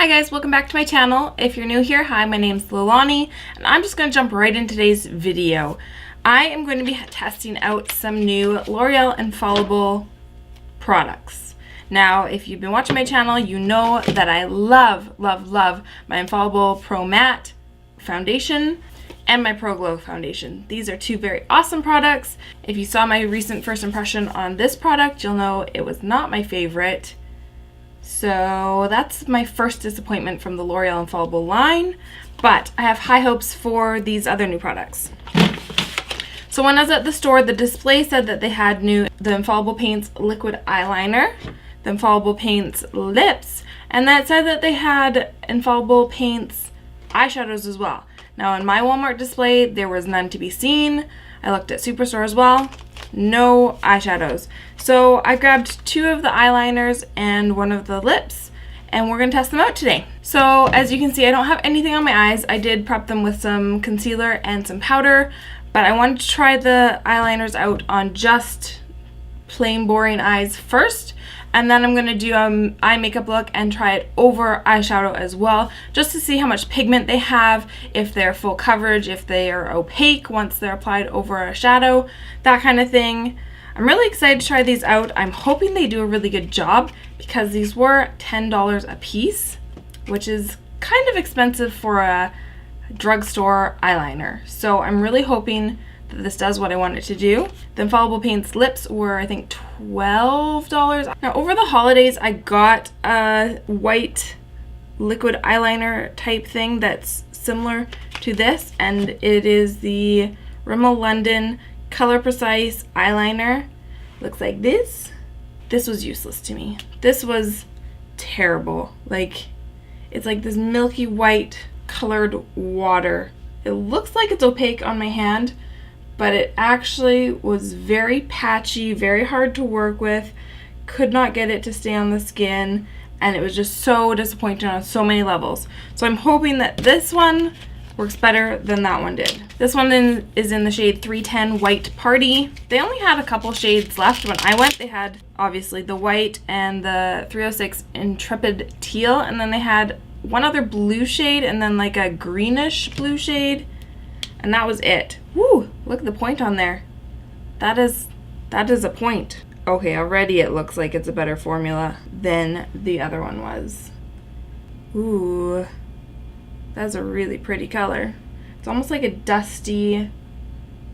Hi guys, welcome back to my channel. If you're new here, hi, my name's Lilani, and I'm just going to jump right in today's video. I am going to be testing out some new L'Oreal Infallible products. Now, if you've been watching my channel, you know that I love my Infallible Pro Matte foundation and my Pro Glow foundation. These are two very awesome products. If you saw my recent first impression on this product, you'll know it was not my favorite. So that's my first disappointment from the L'Oreal Infallible line, but I have high hopes for these other new products. So when I was at the store, the display said that they had the Infallible Paints Liquid Eyeliner, the Infallible Paints Lips, and that said that they had Infallible Paints eyeshadows as well. Now in my Walmart display, there was none to be seen. I looked at Superstore as well. No eyeshadows. So I grabbed two of the eyeliners and one of the lips, and we're going to test them out today. So as you can see, I don't have anything on my eyes. I did prep them with some concealer and some powder, but I wanted to try the eyeliners out on just plain boring eyes first, and then I'm going to do an eye makeup look and try it over eyeshadow as well, just to see how much pigment they have, if they're full coverage, if they are opaque once they're applied over a shadow, that kind of thing. I'm really excited to try these out. I'm hoping they do a really good job because these were $10 a piece, which is kind of expensive for a drugstore eyeliner. So I'm really hoping that this does what I want it to do. The Infallible Paints lips were, I think, $12. Now over the holidays, I got a white liquid eyeliner type thing that's similar to this, and it is the Rimmel London Color Precise eyeliner. Looks like this. This was useless to me. This was terrible. Like, it's like this milky white colored water. It looks like it's opaque on my hand, but it actually was very patchy, very hard to work with. Could not get it to stay on the skin, and it was just so disappointing on so many levels. So I'm hoping that this one works better than that one did. This one is in the shade 310 White Party. They only had a couple shades left when I went. They had obviously the white and the 306 Intrepid Teal, and then they had one other blue shade and then like a greenish blue shade, and that was it. Woo, look at the point on there. That is a point. Okay, already it looks like it's a better formula than the other one was. Ooh, that's a really pretty color. It's almost like a dusty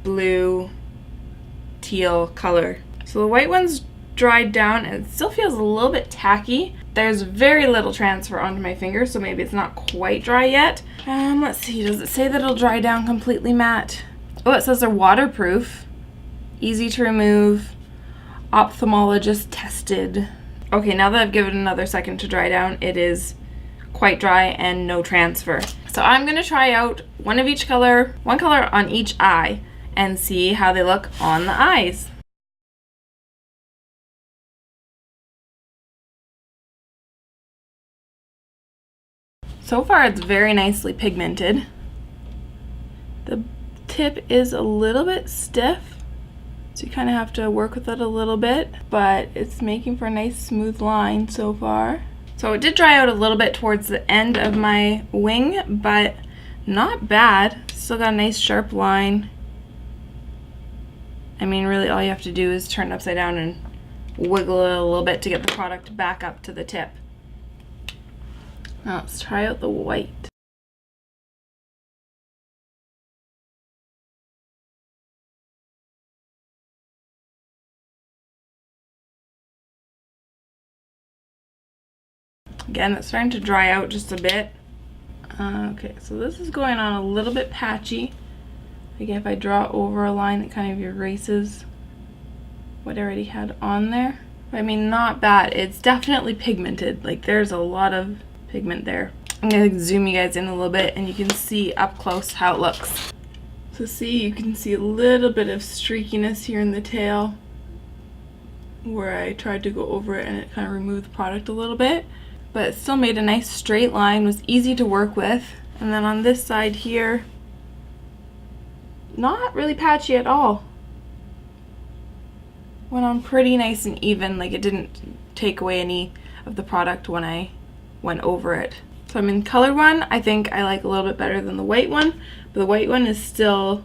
blue teal color. So the white one's dried down and it still feels a little bit tacky. There's very little transfer onto my finger, so maybe it's not quite dry yet. Let's see, does it say that it'll dry down completely matte? Oh, it says they're waterproof, easy to remove, ophthalmologist tested. Okay, now that I've given it another second to dry down, it is quite dry and no transfer. So I'm gonna try out one of each color, one color on each eye, and see how they look on the eyes. So far it's very nicely pigmented. The tip is a little bit stiff, so you kind of have to work with it a little bit, but it's making for a nice smooth line so far. So it did dry out a little bit towards the end of my wing, but not bad. Still got a nice sharp line. I mean, really all you have to do is turn it upside down and wiggle it a little bit to get the product back up to the tip. Now let's try out the white. Again, it's starting to dry out just a bit. Okay, so this is going on a little bit patchy. Again, if I draw over a line, it kind of erases what I already had on there. I mean, not bad. It's definitely pigmented. Like, there's a lot of pigment there. I'm going to zoom you guys in a little bit, and you can see up close how it looks. So see, you can see a little bit of streakiness here in the tail where I tried to go over it and it kind of removed the product a little bit. But it still made a nice straight line, was easy to work with. And then on this side here, not really patchy at all. Went on pretty nice and even, like it didn't take away any of the product when I went over it. So I'm in colored one. I think I like a little bit better than the white one, but the white one is still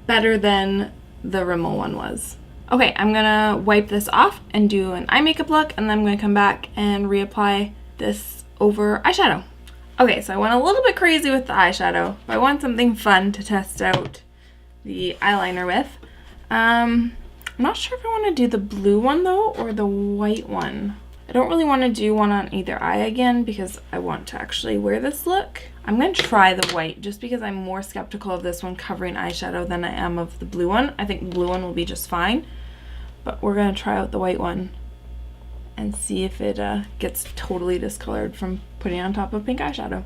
better than the Rimmel one was. Okay, I'm gonna wipe this off and do an eye makeup look, and then I'm gonna come back and reapply this over eyeshadow. Okay, so I went a little bit crazy with the eyeshadow, but I want something fun to test out the eyeliner with. I'm not sure if I want to do the blue one though, or the white one. I don't really want to do one on either eye again because I want to actually wear this look. I'm going to try the white just because I'm more skeptical of this one covering eyeshadow than I am of the blue one. I think the blue one will be just fine, but we're going to try out the white one and see if it gets totally discolored from putting on top of pink eyeshadow.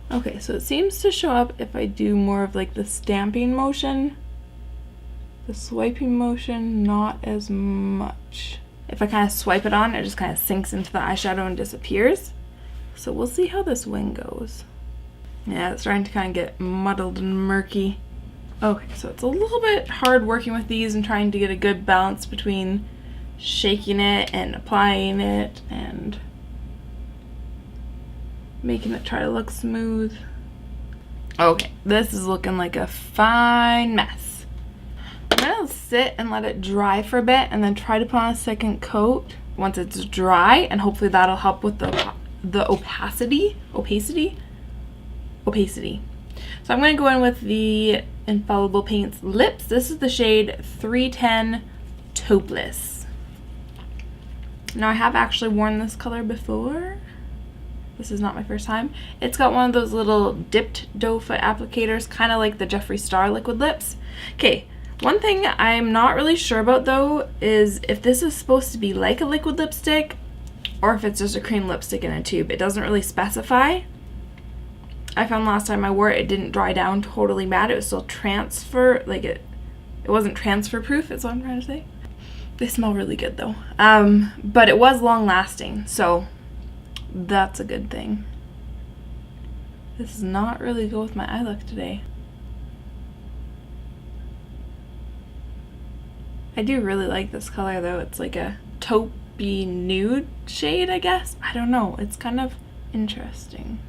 Okay, so it seems to show up if I do more of like the stamping motion. The swiping motion, not as much. If I kind of swipe it on, it just kind of sinks into the eyeshadow and disappears. So we'll see how this wing goes. Yeah, it's starting to kind of get muddled and murky. Okay, so it's a little bit hard working with these and trying to get a good balance between shaking it and applying it and making it try to look smooth. Okay, this is looking like a fine mess. I'm gonna sit and let it dry for a bit and then try to put on a second coat once it's dry, and hopefully that'll help with the opacity. So I'm gonna go in with the Infallible Paints Lips. This is the shade 310 Taupeless. Now I have actually worn this color before. This is not my first time. It's got one of those little dipped doe foot applicators, kind of like the Jeffree Star liquid lips. Okay. One thing I'm not really sure about though is if this is supposed to be like a liquid lipstick or if it's just a cream lipstick in a tube. It doesn't really specify. I found last time I wore it, it didn't dry down totally bad. It was still transfer, like it wasn't transfer proof is what I'm trying to say. They smell really good though. But it was long lasting, so that's a good thing. This does not really go with my eye look today. I do really like this color though. It's like a taupey nude shade, I guess. I don't know. It's kind of interesting.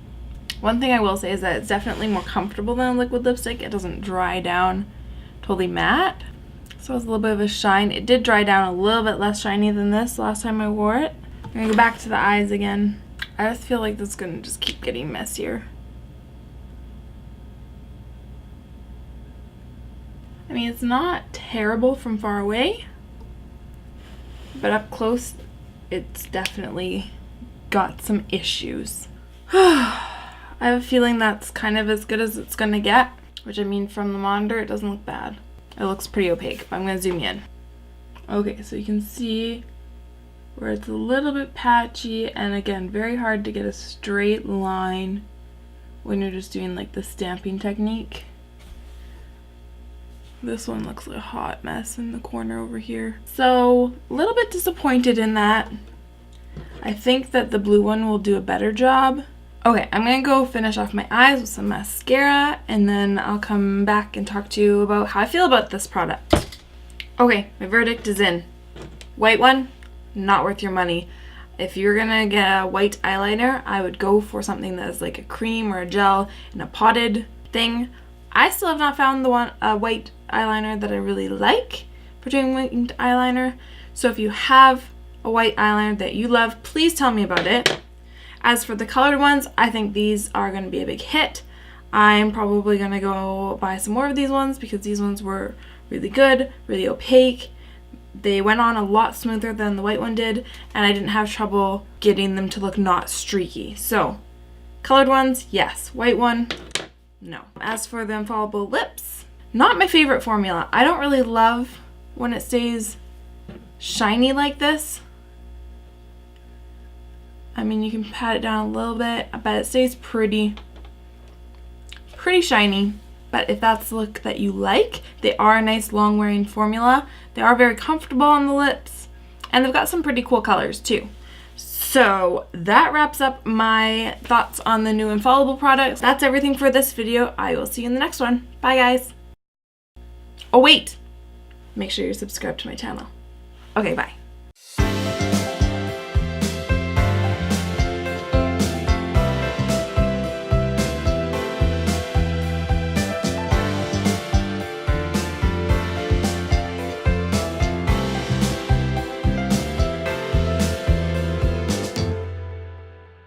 One thing I will say is that it's definitely more comfortable than a liquid lipstick. It doesn't dry down totally matte. So it's a little bit of a shine. It did dry down a little bit less shiny than this last time I wore it. I'm gonna go back to the eyes again. I just feel like this is gonna just keep getting messier. I mean, it's not terrible from far away, but up close, it's definitely got some issues. I have a feeling that's kind of as good as it's gonna get, which I mean from the monitor, it doesn't look bad. It looks pretty opaque, but I'm gonna zoom in. Okay, so you can see where it's a little bit patchy, and again, very hard to get a straight line when you're just doing like the stamping technique. This one looks like a hot mess in the corner over here. So, a little bit disappointed in that. I think that the blue one will do a better job. Okay, I'm gonna go finish off my eyes with some mascara, and then I'll come back and talk to you about how I feel about this product. Okay, my verdict is in. White one, not worth your money. If you're gonna get a white eyeliner, I would go for something that is like a cream or a gel in a potted thing. I still have not found the white eyeliner that I really like for doing white eyeliner. So if you have a white eyeliner that you love, please tell me about it. As for the colored ones, I think these are going to be a big hit. I'm probably going to go buy some more of these ones because these ones were really good, really opaque. They went on a lot smoother than the white one did, and I didn't have trouble getting them to look not streaky. So, colored ones, yes. White one, no. As for the Infallible Lips, not my favorite formula. I don't really love when it stays shiny like this. I mean, you can pat it down a little bit, but it stays pretty shiny. But if that's the look that you like, they are a nice long wearing formula. They are very comfortable on the lips, and they've got some pretty cool colors too. So that wraps up my thoughts on the new Infallible products. That's everything for this video. I will see you in the next one. Bye guys. Oh wait, make sure you're subscribed to my channel. Okay, bye.